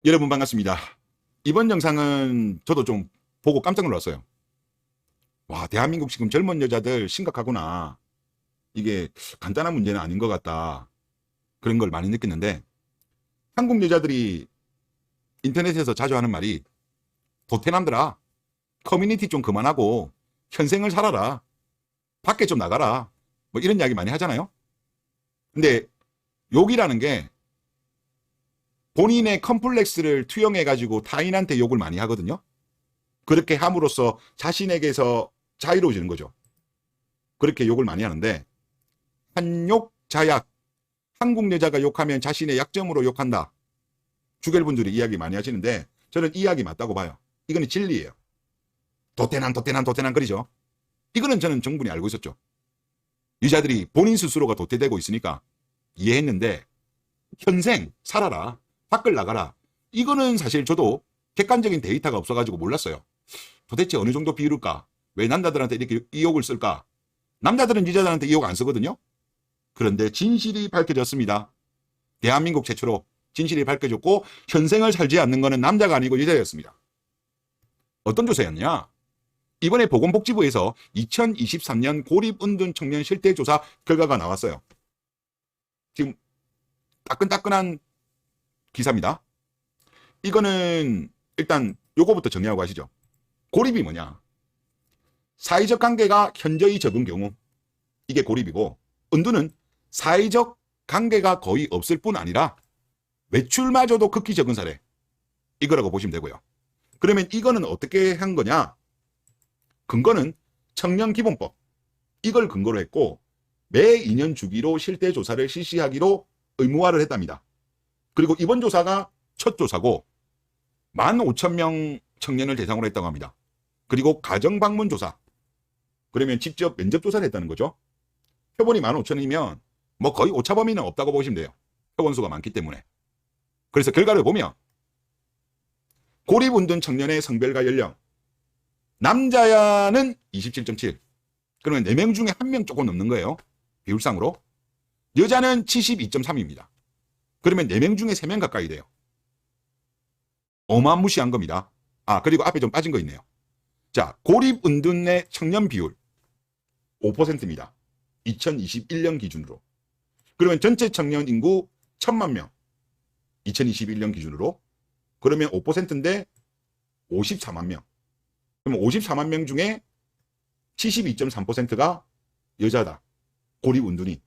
여러분 반갑습니다. 이번 영상은 저도 좀 보고 깜짝 놀랐어요. 와, 대한민국 지금 젊은 여자들 심각하구나. 이게 간단한 문제는 아닌 것 같다. 그런 걸 많이 느꼈는데, 한국 여자들이 인터넷에서 자주 하는 말이, 도태남들아, 커뮤니티 좀 그만하고 현생을 살아라. 밖에 좀 나가라. 뭐 이런 이야기 많이 하잖아요. 근데 욕이라는 게 본인의 컴플렉스를 투영해가지고 타인한테 욕을 많이 하거든요. 그렇게 함으로써 자신에게서 자유로워지는 거죠. 그렇게 욕을 많이 하는데, 한욕 자약, 한국 여자가 욕하면 자신의 약점으로 욕한다. 주결분들이 이야기 많이 하시는데 저는 이 이야기 맞다고 봐요. 이거는 진리예요. 도태남 거리죠. 이거는 저는 충분히 알고 있었죠. 여자들이 본인 스스로가 도태되고 있으니까 이해했는데, 현생 살아라, 밖을 나가라, 이거는 사실 저도 객관적인 데이터가 없어가지고 몰랐어요. 도대체 어느 정도 비율일까? 왜 남자들한테 이렇게 이 욕을 쓸까? 남자들은 여자들한테 이 욕 안 쓰거든요. 그런데 진실이 밝혀졌습니다. 대한민국 최초로 진실이 밝혀졌고, 현생을 살지 않는 것은 남자가 아니고 여자였습니다. 어떤 조사였냐? 이번에 보건복지부에서 2023년 고립운둔 청년 실태조사 결과가 나왔어요. 지금 따끈따끈한 기사입니다. 이거는 일단 요거부터 정리하고 가시죠. 고립이 뭐냐? 사회적 관계가 현저히 적은 경우, 이게 고립이고, 은둔은 사회적 관계가 거의 없을 뿐 아니라 외출마저도 극히 적은 사례, 이거라고 보시면 되고요. 그러면 이거는 어떻게 한 거냐? 근거는 청년기본법, 이걸 근거로 했고, 매 2년 주기로 실태조사를 실시하기로 의무화를 했답니다. 그리고 이번 조사가 첫 조사고 15,000명 청년을 대상으로 했다고 합니다. 그리고 가정방문조사, 그러면 직접 면접조사를 했다는 거죠. 표본이 15,000이면 뭐 거의 오차범위는 없다고 보시면 돼요. 표본수가 많기 때문에. 그래서 결과를 보면 고립운둔 청년의 성별과 연령, 남자는 27.7, 그러면 4명 중에 1명 조금 넘는 거예요, 비율상으로. 여자는 72.3입니다. 그러면 4명 중에 3명 가까이 돼요. 어마무시한 겁니다. 그리고 앞에 좀 빠진 거 있네요. 자, 고립운둔의 청년 비율 5%입니다. 2021년 기준으로. 그러면 전체 청년 인구 1,000만 명, 2021년 기준으로. 그러면 5%인데 54만 명. 그러면 54만 명 중에 72.3%가 여자다, 고립운둔이.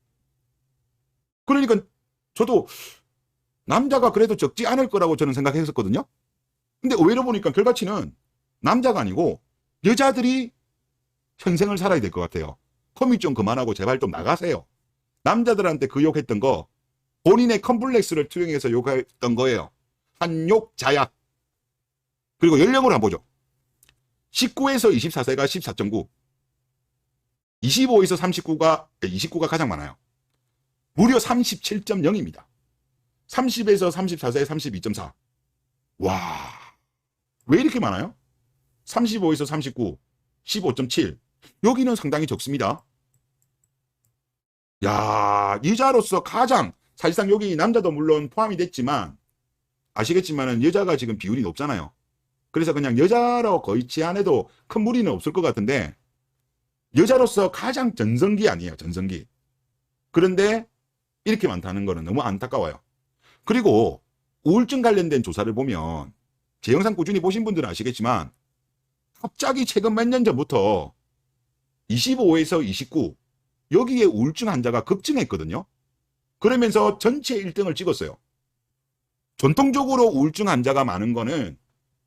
그러니까 저도 남자가 그래도 적지 않을 거라고 저는 생각했었거든요. 근데 의외로 보니까 결과치는 남자가 아니고 여자들이 현생을 살아야 될 것 같아요. 커밋 좀 그만하고 제발 좀 나가세요. 남자들한테 그 욕했던 거 본인의 컴플렉스를 투영해서 욕했던 거예요. 한욕 자약. 그리고 연령으로 한번 보죠. 19에서 24세가 14.9, 25에서 29가 가장 많아요. 무려 37.0입니다. 30에서 34세 32.4. 와, 왜 이렇게 많아요? 35에서 39, 15.7. 여기는 상당히 적습니다. 야, 여자로서 가장, 사실상 여기 남자도 물론 포함이 됐지만 아시겠지만은 여자가 지금 비율이 높잖아요. 그래서 그냥 여자로 거의 제한해도 큰 무리는 없을 것 같은데, 여자로서 가장 전성기 아니에요, 전성기. 그런데 이렇게 많다는 거는 너무 안타까워요. 그리고 우울증 관련된 조사를 보면, 제 영상 꾸준히 보신 분들은 아시겠지만 갑자기 최근 몇 년 전부터 25에서 29, 여기에 우울증 환자가 급증했거든요. 그러면서 전체 1등을 찍었어요. 전통적으로 우울증 환자가 많은 거는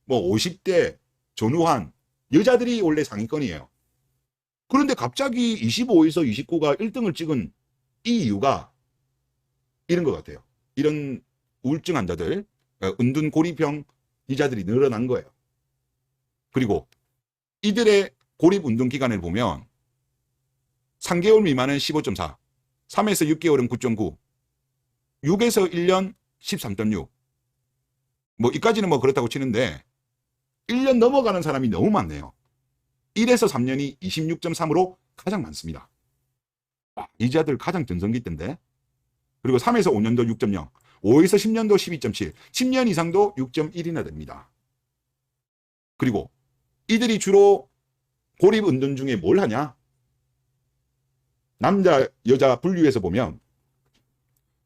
뭐 50대 전후한 여자들이 원래 상위권이에요. 그런데 갑자기 25에서 29가 1등을 찍은 이 이유가 이런 것 같아요. 이런 우울증 환자들, 은둔 고립형 여자들이 늘어난 거예요. 그리고 이들의 고립 운동 기간을 보면 3개월 미만은 15.4, 3에서 6개월은 9.9, 6에서 1년 13.6. 뭐 이까지는 뭐 그렇다고 치는데 1년 넘어가는 사람이 너무 많네요. 1에서 3년이 26.3으로 가장 많습니다. 이 자들 가장 전성기 때인데. 그리고 3에서 5년도 6.0. 5에서 10년도 12.7, 10년 이상도 6.1이나 됩니다. 그리고 이들이 주로 고립 운동 중에 뭘 하냐? 남자, 여자 분류해서 보면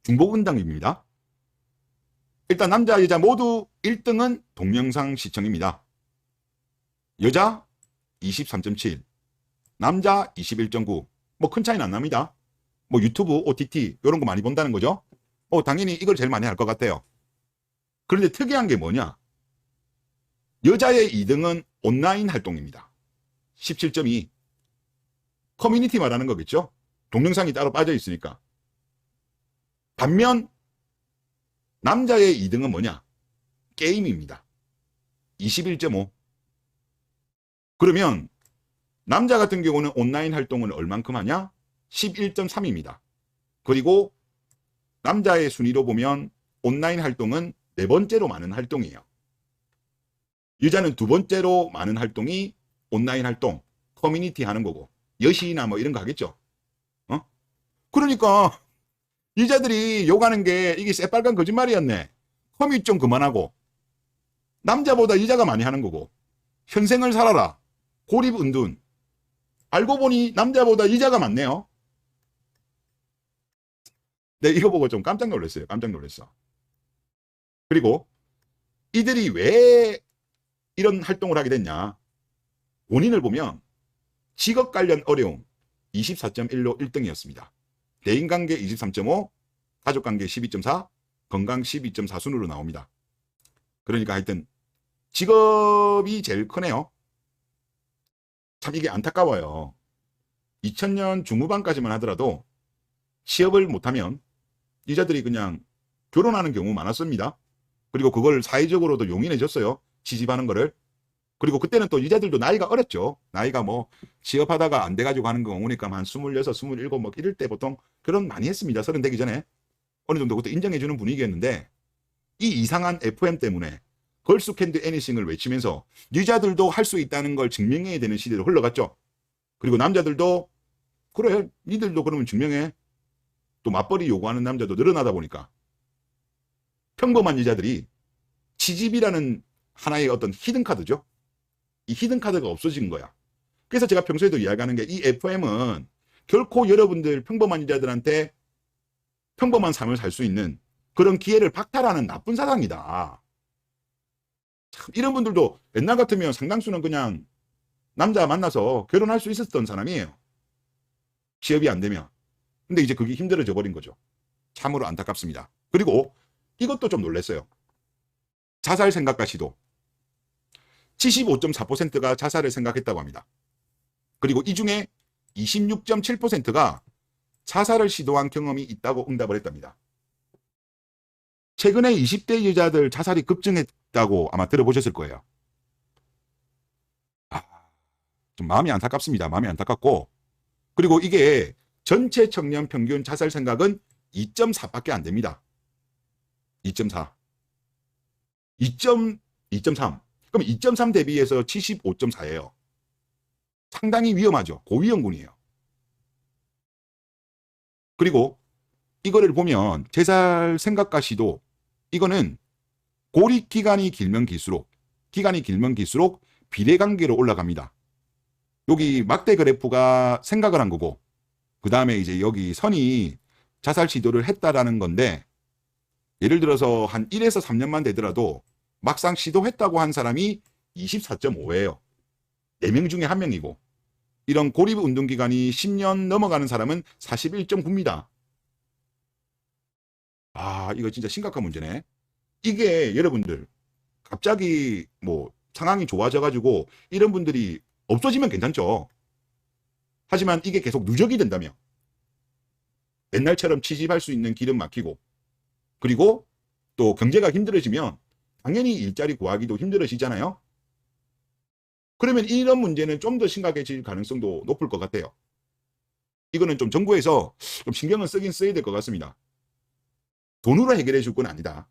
중복응답입니다. 일단 남자, 여자 모두 1등은 동영상 시청입니다. 여자 23.7, 남자 21.9. 뭐 큰 차이는 안 납니다. 뭐 유튜브, OTT 이런 거 많이 본다는 거죠. 당연히 이걸 제일 많이 할 것 같아요. 그런데 특이한 게 뭐냐? 여자의 2등은 온라인 활동입니다. 17.2. 커뮤니티 말하는 거겠죠? 동영상이 따로 빠져 있으니까. 반면 남자의 2등은 뭐냐? 게임입니다. 21.5. 그러면 남자 같은 경우는 온라인 활동을 얼만큼 하냐? 11.3입니다. 그리고 남자의 순위로 보면 온라인 활동은 4번째로 많은 활동이에요. 여자는 2번째로 많은 활동이 온라인 활동, 커뮤니티 하는 거고, 여시나 뭐 이런 거 하겠죠. 그러니까 여자들이 욕하는 게 이게 새빨간 거짓말이었네. 커뮤 좀 그만하고, 남자보다 여자가 많이 하는 거고, 현생을 살아라, 고립 은둔. 알고 보니 남자보다 여자가 많네요. 네, 이거 보고 좀 깜짝 놀랐어요. 깜짝 놀랐어. 그리고 이들이 왜 이런 활동을 하게 됐냐? 원인을 보면 직업 관련 어려움 24.1로 1등이었습니다. 대인관계 23.5, 가족관계 12.4, 건강 12.4 순으로 나옵니다. 그러니까 하여튼 직업이 제일 크네요. 참 이게 안타까워요. 2000년 중후반까지만 하더라도 취업을 못하면 여자들이 그냥 결혼하는 경우 많았습니다. 그리고 그걸 사회적으로도 용인해 줬어요. 취직하는 거를. 그리고 그때는 또 여자들도 나이가 어렸죠. 나이가 뭐 취업하다가 안 돼가지고 하는 경우니까 한 26, 27 뭐 이럴 때 보통 결혼 많이 했습니다. 30 되기 전에. 어느 정도 그때 인정해 주는 분위기였는데 이 이상한 FM 때문에 걸스 캔드 애니싱을 외치면서 여자들도 할 수 있다는 걸 증명해야 되는 시대로 흘러갔죠. 그리고 남자들도 그래 니들도 그러면 증명해. 또 맞벌이 요구하는 남자도 늘어나다 보니까 평범한 여자들이 취집이라는 하나의 어떤 히든카드죠. 이 히든카드가 없어진 거야. 그래서 제가 평소에도 이야기하는 게 이 FM은 결코 여러분들 평범한 여자들한테 평범한 삶을 살 수 있는 그런 기회를 박탈하는 나쁜 사상이다. 참 이런 분들도 옛날 같으면 상당수는 그냥 남자 만나서 결혼할 수 있었던 사람이에요. 취업이 안 되면. 근데 이제 그게 힘들어져 버린 거죠. 참으로 안타깝습니다. 그리고 이것도 좀 놀랐어요. 자살 생각과 시도. 75.4%가 자살을 생각했다고 합니다. 그리고 이 중에 26.7%가 자살을 시도한 경험이 있다고 응답을 했답니다. 최근에 20대 여자들 자살이 급증했다고 아마 들어보셨을 거예요. 좀 마음이 안타깝습니다. 마음이 안타깝고. 그리고 이게 전체 청년 평균 자살 생각은 2.4밖에 안 됩니다. 2.4. 2.3. 그럼 2.3 대비해서 75.4예요. 상당히 위험하죠. 고위험군이에요. 그리고 이거를 보면 재살 생각과 시도 이거는 고립 기간이 길면 길수록 비례관계로 올라갑니다. 여기 막대 그래프가 생각을 한 거고 그 다음에 이제 여기 선이 자살 시도를 했다라는 건데 예를 들어서 한 1에서 3년만 되더라도 막상 시도했다고 한 사람이 24.5예요. 4명 중에 1명이고 이런 고립 운동 기간이 10년 넘어가는 사람은 41.9입니다. 이거 진짜 심각한 문제네. 이게 여러분들 갑자기 뭐 상황이 좋아져 가지고 이런 분들이 없어지면 괜찮죠. 하지만 이게 계속 누적이 된다면 옛날처럼 취집할 수 있는 길은 막히고 그리고 또 경제가 힘들어지면 당연히 일자리 구하기도 힘들어지잖아요. 그러면 이런 문제는 좀 더 심각해질 가능성도 높을 것 같아요. 이거는 좀 정부에서 좀 신경을 쓰긴 써야 될 것 같습니다. 돈으로 해결해 줄 건 아니다.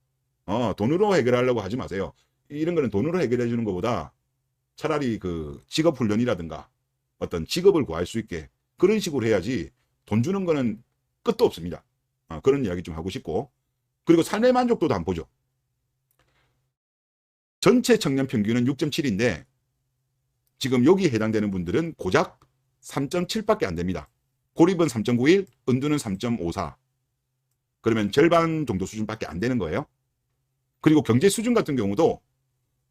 돈으로 해결하려고 하지 마세요. 이런 거는 돈으로 해결해 주는 것보다 차라리 그 직업 훈련이라든가 어떤 직업을 구할 수 있게 그런 식으로 해야지 돈 주는 거는 끝도 없습니다. 그런 이야기 좀 하고 싶고 그리고 삶의 만족도도 한번 보죠. 전체 청년 평균은 6.7인데 지금 여기에 해당되는 분들은 고작 3.7밖에 안 됩니다. 고립은 3.91, 은두는 3.54. 그러면 절반 정도 수준밖에 안 되는 거예요. 그리고 경제 수준 같은 경우도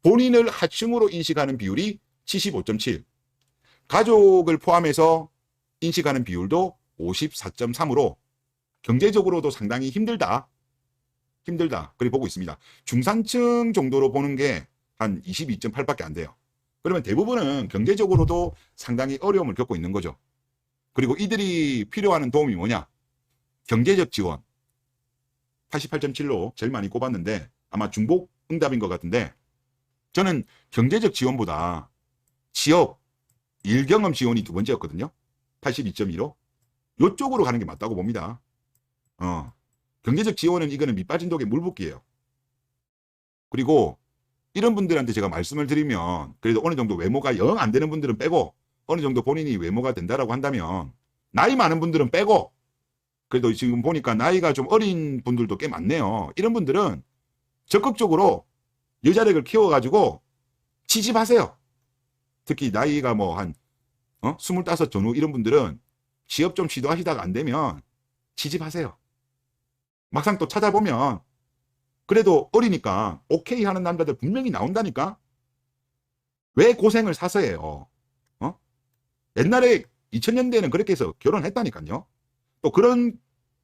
본인을 하층으로 인식하는 비율이 75.7. 가족을 포함해서 인식하는 비율도 54.3으로 경제적으로도 상당히 힘들다. 그렇게 보고 있습니다. 중산층 정도로 보는 게 한 22.8밖에 안 돼요. 그러면 대부분은 경제적으로도 상당히 어려움을 겪고 있는 거죠. 그리고 이들이 필요하는 도움이 뭐냐? 경제적 지원. 88.7로 제일 많이 꼽았는데 아마 중복 응답인 것 같은데 저는 경제적 지원보다 취업, 일경험 지원이 두 번째였거든요. 82.2로. 요쪽으로 가는 게 맞다고 봅니다. 경제적 지원은 이거는 밑빠진 독에 물 붓기예요. 그리고 이런 분들한테 제가 말씀을 드리면 그래도 어느 정도 외모가 영 안 되는 분들은 빼고 어느 정도 본인이 외모가 된다라고 한다면 나이 많은 분들은 빼고 그래도 지금 보니까 나이가 좀 어린 분들도 꽤 많네요. 이런 분들은 적극적으로 여자력을 키워가지고 취집하세요. 특히 나이가 뭐 한 25 전후 이런 분들은 취업 좀 시도하시다가 안 되면 취집하세요. 막상 또 찾아보면 그래도 어리니까 오케이 하는 남자들 분명히 나온다니까. 왜 고생을 사서 해요? 옛날에 2000년대에는 그렇게 해서 결혼했다니까요. 또 그런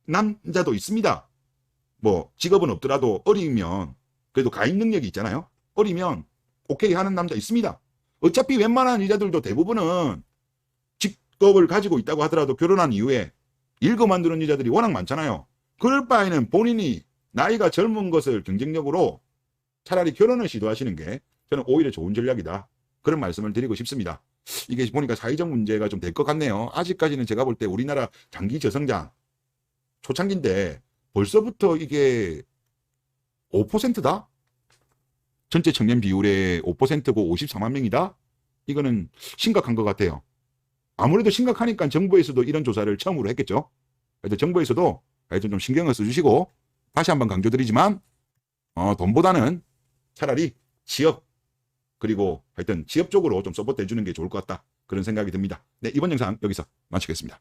남자도 있습니다. 뭐 직업은 없더라도 어리면 그래도 가입 능력이 있잖아요. 어리면 오케이 하는 남자 있습니다. 어차피 웬만한 여자들도 대부분은 직업을 가지고 있다고 하더라도 결혼한 이후에 일 그만두는 여자들이 워낙 많잖아요. 그럴 바에는 본인이 나이가 젊은 것을 경쟁력으로 차라리 결혼을 시도하시는 게 저는 오히려 좋은 전략이다. 그런 말씀을 드리고 싶습니다. 이게 보니까 사회적 문제가 좀 될 것 같네요. 아직까지는 제가 볼 때 우리나라 장기 저성장 초창기인데 벌써부터 이게 5%다? 전체 청년 비율의 5%고 54만 명이다? 이거는 심각한 것 같아요. 아무래도 심각하니까 정부에서도 이런 조사를 처음으로 했겠죠. 그래서 정부에서도 하여튼 좀 신경을 써주시고 다시 한번 강조드리지만 돈보다는 차라리 취업 그리고 하여튼 취업 쪽으로 좀 서포트 해주는 게 좋을 것 같다. 그런 생각이 듭니다. 네, 이번 영상 여기서 마치겠습니다.